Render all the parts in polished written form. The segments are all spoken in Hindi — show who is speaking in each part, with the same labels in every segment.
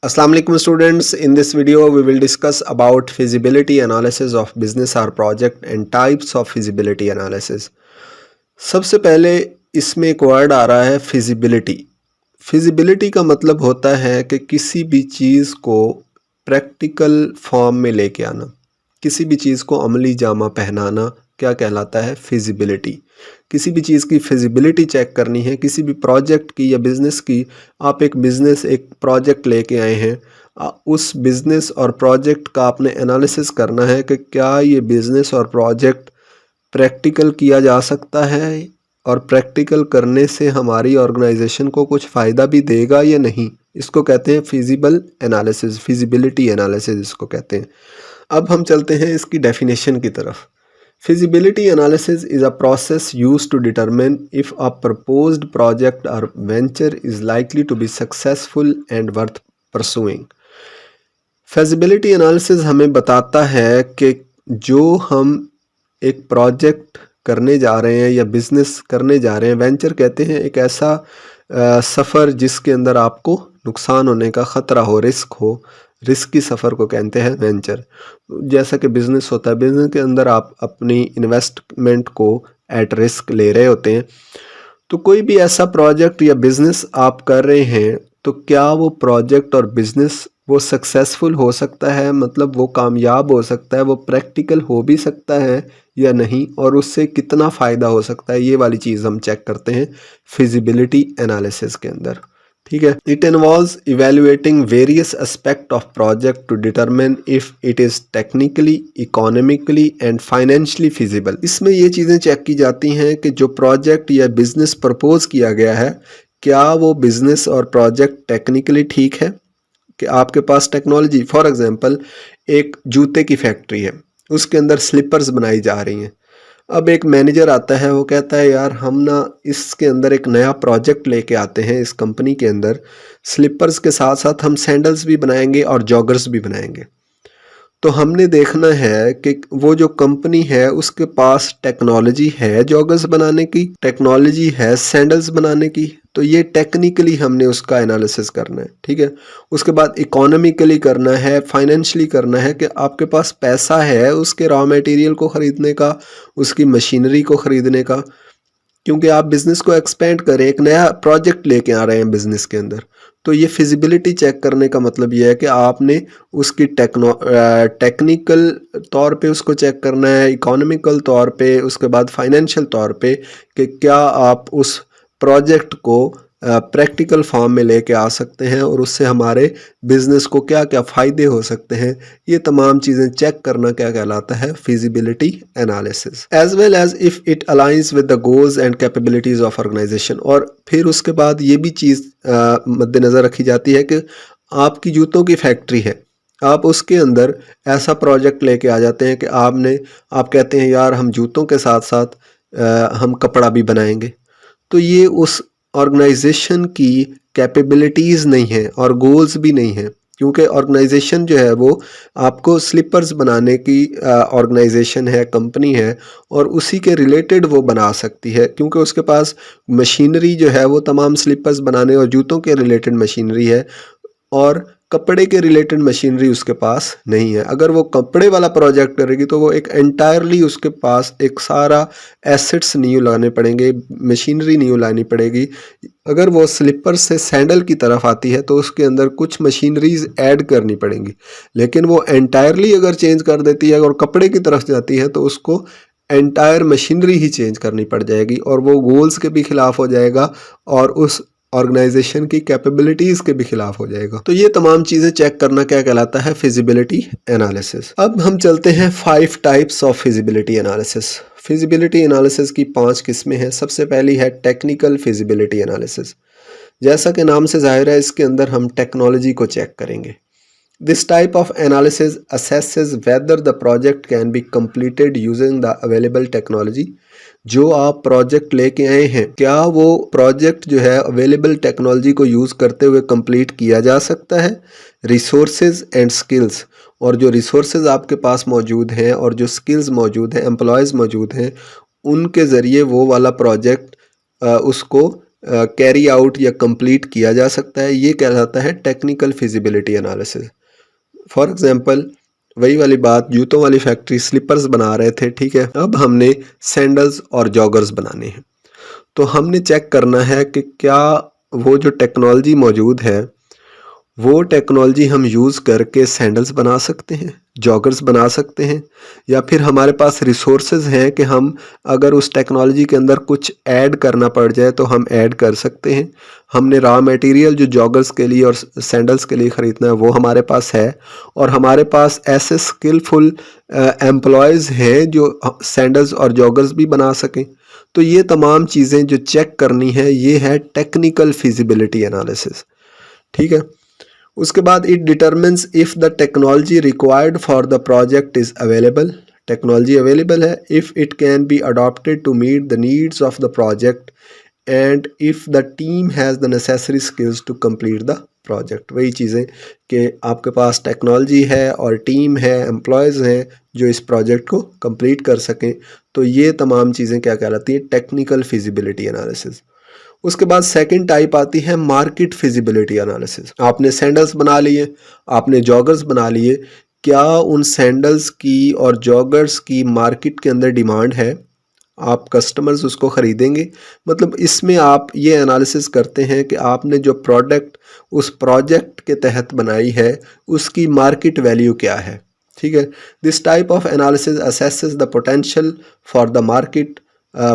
Speaker 1: Assalamu alaikum students. In this video we will discuss about feasibility analysis of business or project and types of feasibility analysis. सबसे पहले इसमें एक वर्ड आ रहा है feasibility. feasibility का मतलब होता है कि किसी भी चीज़ को प्रैक्टिकल फॉर्म में लेके आना, किसी भी चीज़ को अमली जामा पहनाना क्या कहलाता है? फिजिबिलिटी. किसी भी चीज़ की फिजिबिलिटी चेक करनी है, किसी भी प्रोजेक्ट की या बिज़नेस की. आप एक प्रोजेक्ट लेके आए हैं, उस बिज़नेस और प्रोजेक्ट का आपने एनालिसिस करना है कि क्या ये बिज़नेस और प्रोजेक्ट प्रैक्टिकल किया जा सकता है और प्रैक्टिकल करने से हमारी ऑर्गेनाइजेशन को कुछ फ़ायदा भी देगा या नहीं. इसको कहते हैं फिजिबल एनालिसिस, फिजिबिलिटी एनालिसिस इसको कहते हैं. अब हम चलते हैं इसकी डेफिनेशन की तरफ. Feasibility analysis is a process used to determine if a proposed project or venture is likely to be successful and worth pursuing. Feasibility analysis हमें बताता है कि जो हम एक प्रोजेक्ट करने जा रहे हैं या बिजनेस करने जा रहे हैं, वेंचर कहते हैं एक ऐसा सफ़र जिसके अंदर आपको नुकसान होने का ख़तरा हो, रिस्क हो. रिस्क की सफ़र को कहते हैं वेंचर. जैसा कि बिज़नेस होता है, बिज़नेस के अंदर आप अपनी इन्वेस्टमेंट को एट रिस्क ले रहे होते हैं. तो कोई भी ऐसा प्रोजेक्ट या बिज़नेस आप कर रहे हैं तो क्या वो प्रोजेक्ट और बिज़नेस वो सक्सेसफुल हो सकता है, मतलब वो कामयाब हो सकता है, वो प्रैक्टिकल हो भी सकता है या नहीं, और उससे कितना फ़ायदा हो सकता है, ये वाली चीज़ हम चेक करते हैं फिजिबिलिटी एनालिसिस के अंदर. ठीक है. It involves evaluating various aspect of project to determine if it is technically, economically and financially feasible. इसमें ये चीज़ें चेक की जाती हैं कि जो प्रोजेक्ट या बिज़नेस प्रपोज किया गया है, क्या वो बिज़नेस और प्रोजेक्ट टेक्निकली ठीक है, कि आपके पास टेक्नोलॉजी, फॉर एग्जांपल एक जूते की फैक्ट्री है, उसके अंदर स्लीपर्स बनाई जा रही हैं. अब एक मैनेजर आता है, वो कहता है यार हम ना इसके अंदर एक नया प्रोजेक्ट लेके आते हैं, इस कंपनी के अंदर स्लीपर्स के साथ साथ हम सैंडल्स भी बनाएंगे और जॉगर्स भी बनाएंगे. तो हमने देखना है कि वो जो कंपनी है उसके पास टेक्नोलॉजी है जॉगर्स बनाने की, टेक्नोलॉजी है सैंडल्स बनाने की. तो ये टेक्निकली हमने उसका एनालिसिस करना है. ठीक है. उसके बाद इकोनॉमिकली करना है, फाइनेंशियली करना है कि आपके पास पैसा है उसके रॉ मटेरियल को ख़रीदने का, उसकी मशीनरी को ख़रीदने का, क्योंकि आप बिज़नेस को एक्सपेंड करें, एक नया प्रोजेक्ट लेके आ रहे हैं बिज़नेस के अंदर. तो ये फिजिबिलिटी चेक करने का मतलब ये है कि आपने उसकी टेक्निकल तौर पे उसको चेक करना है, इकोनॉमिकल तौर पे, उसके बाद फाइनेंशियल तौर पे, कि क्या आप उस प्रोजेक्ट को प्रैक्टिकल फॉर्म में लेके आ सकते हैं और उससे हमारे बिज़नेस को क्या क्या फ़ायदे हो सकते हैं. ये तमाम चीज़ें चेक करना क्या कहलाता है? Feasibility analysis. As well as if it aligns with the goals and capabilities of organisation. और फिर उसके बाद ये भी चीज़ मद्देनज़र रखी जाती है कि आपकी जूतों की फैक्ट्री है, आप उसके अंदर ऐसा प्रोजेक्ट लेके आ जाते हैं कि आप कहते हैं यार हम जूतों के साथ साथ हम कपड़ा भी बनाएंगे. तो ये उस ऑर्गेनाइजेशन की कैपेबिलिटीज़ नहीं है और गोल्स भी नहीं है, क्योंकि ऑर्गेनाइजेशन जो है वो आपको स्लीपर्स बनाने की ऑर्गेनाइजेशन है, कंपनी है, और उसी के रिलेटेड वो बना सकती है, क्योंकि उसके पास मशीनरी जो है वो तमाम स्लीपर्स बनाने और जूतों के रिलेटेड मशीनरी है, और कपड़े के रिलेटेड मशीनरी उसके पास नहीं है. अगर वो कपड़े वाला प्रोजेक्ट करेगी तो वो एक एंटायरली उसके पास एक सारा एसेट्स न्यू लाने पड़ेंगे, मशीनरी न्यू लानी पड़ेगी. अगर वो स्लीपर से सैंडल की तरफ आती है तो उसके अंदर कुछ मशीनरीज ऐड करनी पड़ेंगी. लेकिन वो एंटायरली अगर चेंज कर देती है और कपड़े की तरफ जाती है तो उसको एंटायर मशीनरी ही चेंज करनी पड़ जाएगी, और वो गोल्स के भी खिलाफ हो जाएगा और उस ऑर्गेनाइजेशन की कैपेबिलिटीज़ के भी खिलाफ हो जाएगा. तो ये तमाम चीज़ें चेक करना क्या कहलाता है? Feasibility analysis. अब हम चलते हैं 5 types of feasibility analysis. Feasibility analysis की 5 किस्में हैं. सबसे पहली है टेक्निकल फिजिबिलिटी एनालिसिस. जैसा कि नाम से जाहिर है, इसके अंदर हम टेक्नोलॉजी को चेक करेंगे. This type of analysis assesses whether the project can be completed using the available technology. जो आप प्रोजेक्ट लेके आए हैं, क्या वो प्रोजेक्ट जो है अवेलेबल टेक्नोलॉजी को यूज़ करते हुए कंप्लीट किया जा सकता है. Resources and skills. और जो रिसोर्सेज आपके पास मौजूद हैं और जो स्किल्स मौजूद हैं, एम्प्लॉयज़ मौजूद हैं, उनके ज़रिए वो वाला प्रोजेक्ट उसको कैरी आउट या कंप्लीट किया जा सकता है, ये कहलाता है technical feasibility analysis. For example वही वाली बात, जूतों वाली फैक्ट्री स्लीपर्स बना रहे थे, ठीक है, अब हमने सैंडल्स और जॉगर्स बनाने हैं। तो हमने चेक करना है कि क्या वो जो टेक्नोलॉजी मौजूद है वो टेक्नोलॉजी हम यूज़ करके सैंडल्स बना सकते हैं, जॉगर्स बना सकते हैं, या फिर हमारे पास रिसोर्सेज हैं कि हम अगर उस टेक्नोलॉजी के अंदर कुछ ऐड करना पड़ जाए तो हम ऐड कर सकते हैं। हमने रॉ मटेरियल जो जॉगर्स के लिए और सैंडल्स के लिए ख़रीदना है वो हमारे पास है, और हमारे पास ऐसे स्किलफुल एम्प्लॉयज़ हैं जो सैंडल्स और जॉगर्स भी बना सकें। तो ये तमाम चीज़ें जो चेक करनी है ये है टेक्निकल फिजिबिलिटी एनालिसिस, ठीक है। उसके बाद it determines if the technology required for the project is available, technology available है, if it can be adopted to meet the needs of the project, and if the team has the necessary skills to complete the project. वही चीज़ें कि आपके पास टेक्नोलॉजी है और टीम है, एम्प्लॉयज़ हैं जो इस प्रोजेक्ट को कंप्लीट कर सकें। तो ये तमाम चीज़ें क्या कहलाती हैं, टेक्निकल फिजिबिलिटी एनालिसिस। उसके बाद सेकंड टाइप आती है मार्केट फिजिबिलिटी एनालिसिस। आपने सैंडल्स बना लिए, आपने जॉगर्स बना लिए, क्या उन सैंडल्स की और जॉगर्स की मार्केट के अंदर डिमांड है, आप कस्टमर्स उसको ख़रीदेंगे। मतलब इसमें आप ये एनालिसिस करते हैं कि आपने जो प्रोडक्ट उस प्रोजेक्ट के तहत बनाई है उसकी मार्केट वैल्यू क्या है, ठीक है। This type of analysis assesses the potential for the market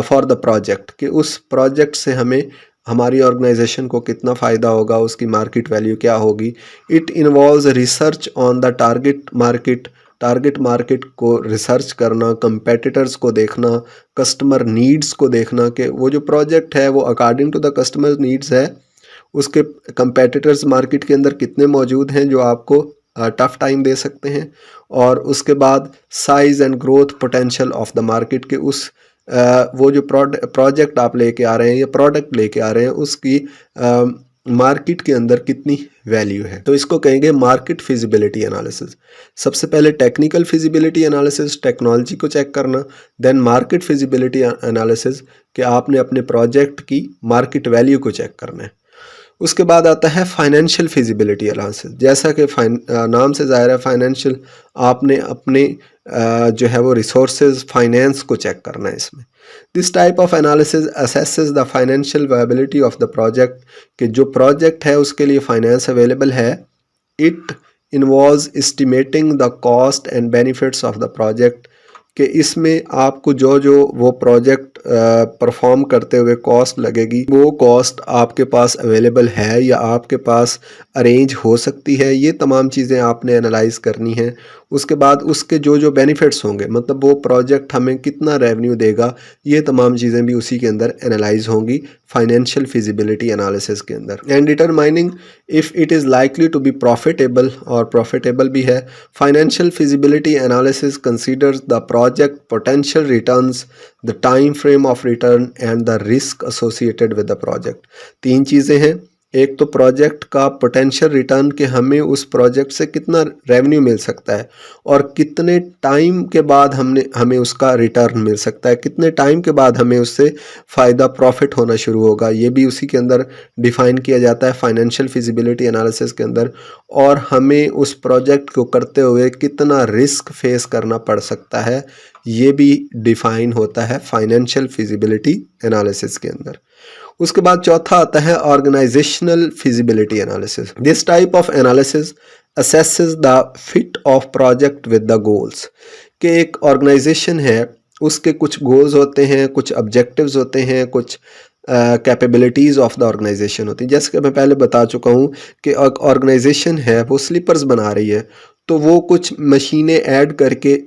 Speaker 1: for the project, कि उस प्रोजेक्ट से हमें हमारी ऑर्गेनाइजेशन को कितना फ़ायदा होगा, उसकी मार्केट वैल्यू क्या होगी। It involves research on the target market को रिसर्च करना, कंपेटिटर्स को देखना, कस्टमर नीड्स को देखना कि वो जो प्रोजेक्ट है वो according to the customer needs है, उसके कंपेटिटर्स मार्केट के अंदर कितने मौजूद हैं जो आपको टफ टाइम दे सकते हैं। और उसके बाद size and growth potential of the market के उस वो जो प्रोजेक्ट आप लेके आ रहे हैं या प्रोडक्ट लेके आ रहे हैं उसकी मार्केट के अंदर कितनी वैल्यू है, तो इसको कहेंगे मार्केट फिजिबिलिटी एनालिसिस। सबसे पहले टेक्निकल फिजिबिलिटी एनालिसिस, टेक्नोलॉजी को चेक करना, देन मार्केट फिजिबिलिटी एनालिसिस कि आपने अपने प्रोजेक्ट की मार्केट वैल्यू को चेक करना है। उसके बाद आता है फाइनेंशियल फिजिबिलिटी एनालिसिस। जैसा कि नाम से ज़ाहिर है फाइनेंशियल, आपने अपने जो है वो रिसोर्सेज फाइनेंस को चेक करना है इसमें। This type of analysis assesses the financial viability of the project, कि जो प्रोजेक्ट है उसके लिए फाइनेंस अवेलेबल है। It involves estimating the cost and benefits of the project, कि इसमें आपको जो जो वो प्रोजेक्ट परफॉर्म करते हुए कॉस्ट लगेगी वो कॉस्ट आपके पास अवेलेबल है या आपके पास अरेंज हो सकती है, ये तमाम चीज़ें आपने एनालाइज करनी है। उसके बाद उसके जो जो बेनिफिट्स होंगे, मतलब वो प्रोजेक्ट हमें कितना रेवेन्यू देगा, ये तमाम चीज़ें भी उसी के अंदर एनालाइज होंगी फाइनेंशियल फिजिबिलिटी एनालिसिस के अंदर। And determining if it is likely to be profitable, और प्रॉफिटेबल भी है। Financial feasibility analysis considers the project potential returns, the time frame of return and the risk associated with the project. तीन चीज़ें हैं, एक तो प्रोजेक्ट का पोटेंशियल रिटर्न, कि हमें उस प्रोजेक्ट से कितना रेवेन्यू मिल सकता है और कितने टाइम के बाद हमें उसका रिटर्न मिल सकता है, कितने टाइम के बाद हमें उससे फ़ायदा प्रॉफिट होना शुरू होगा, ये भी उसी के अंदर डिफ़ाइन किया जाता है फाइनेंशियल फिजिबिलिटी एनालिसिस के अंदर। और हमें उस प्रोजेक्ट को करते हुए कितना रिस्क फेस करना पड़ सकता है, ये भी डिफ़ाइन होता है फाइनेंशियल फिजिबिलिटी एनालिसिस के अंदर। उसके बाद चौथा आता है organisational feasibility analysis. This type of analysis assesses the fit of project with the goals, कि एक ऑर्गेनाइजेशन है उसके कुछ गोल्स होते हैं, कुछ ऑब्जेक्टिव्स होते हैं, कुछ कैपेबिलिटीज़ ऑफ द ऑर्गेनाइजेशन होती है। जैसे कि मैं पहले बता चुका हूँ कि ऑर्गेनाइजेशन है वो स्लीपर्स बना रही है, तो वो कुछ मशीनें ऐड करके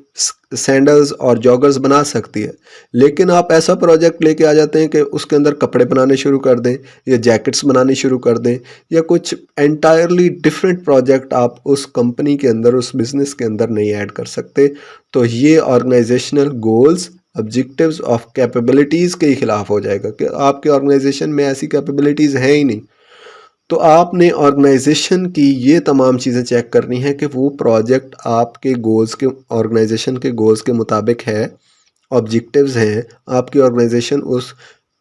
Speaker 1: सैंडल्स और जॉगर्स बना सकती है। लेकिन आप ऐसा प्रोजेक्ट लेके आ जाते हैं कि उसके अंदर कपड़े बनाने शुरू कर दें या जैकेट्स बनाने शुरू कर दें या कुछ एंटायरली डिफरेंट प्रोजेक्ट आप उस कंपनी के अंदर, उस बिज़नेस के अंदर नहीं ऐड कर सकते। तो ये organisational goals, objectives of capabilities के खिलाफ हो जाएगा कि आपके ऑर्गेनाइजेशन में ऐसी कैपेबिलिटीज़ हैं ही नहीं। तो आपने ऑर्गेनाइजेशन की ये तमाम चीज़ें चेक करनी है कि वो प्रोजेक्ट आपके गोल्स के, ऑर्गेनाइजेशन के गोल्स के मुताबिक है, ऑब्जेक्टिव्स हैं, आपकी ऑर्गेनाइजेशन उस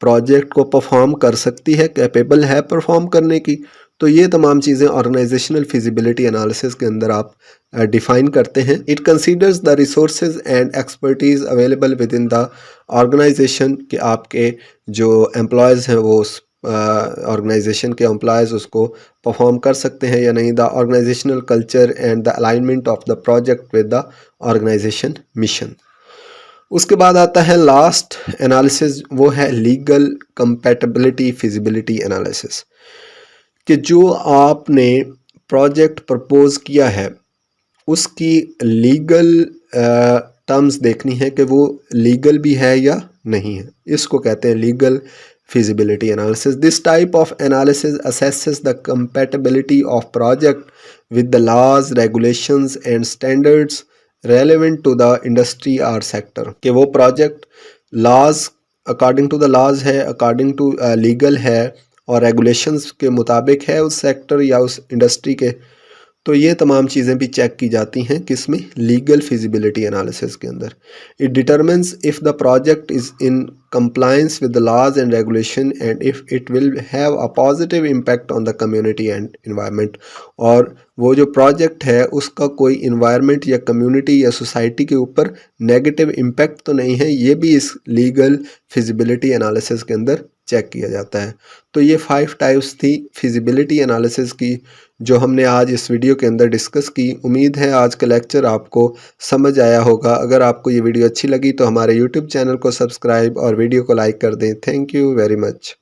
Speaker 1: प्रोजेक्ट को परफॉर्म कर सकती है, कैपेबल है परफॉर्म करने की। तो ये तमाम चीज़ें ऑर्गेनाइजेशनल फिजिबिलिटी एनालिसिस के अंदर आप डिफाइन करते हैं। It considers the resources and expertise available within the organisation, कि आपके जो एम्प्लॉयज़ हैं वो उस ऑर्गेनाइजेशन के एम्प्लॉयज़ उसको परफॉर्म कर सकते हैं या नहीं। The organisational culture and the alignment of the project with the organisation mission. उसके बाद आता है लास्ट एनालिसिस, वो है लीगल कंपैटिबिलिटी फिजिबिलिटी एनालिसिस, कि जो आपने प्रोजेक्ट प्रपोज किया है उसकी लीगल टर्म्स देखनी है कि वो लीगल भी है या नहीं है। इसको कहते हैं legal feasibility analysis. This type of analysis assesses the compatibility of project with the laws, regulations and standards relevant to the industry or sector. कि वो project laws according to the laws है, according to legal है और regulations के मुताबिक है उस sector या उस industry के। तो ये तमाम चीज़ें भी चेक की जाती हैं किसमें, लीगल फिजिबिलिटी एनालिसिस के अंदर। It determines if the project is in compliance with the laws and regulation and if it will have a positive impact on the community and environment. और वो जो प्रोजेक्ट है उसका कोई इन्वायरमेंट या कम्युनिटी या सोसाइटी के ऊपर नेगेटिव इम्पैक्ट तो नहीं है, ये भी इस लीगल फिजिबिलिटी एनालिसिस के अंदर चेक किया जाता है। तो ये 5 टाइप्स थी फिजिबिलिटी एनालिसिस की जो हमने आज इस वीडियो के अंदर डिस्कस की। उम्मीद है आज का लेक्चर आपको समझ आया होगा। अगर आपको ये वीडियो अच्छी लगी तो हमारे यूट्यूब चैनल को सब्सक्राइब और वीडियो को लाइक कर दें। Thank you very much.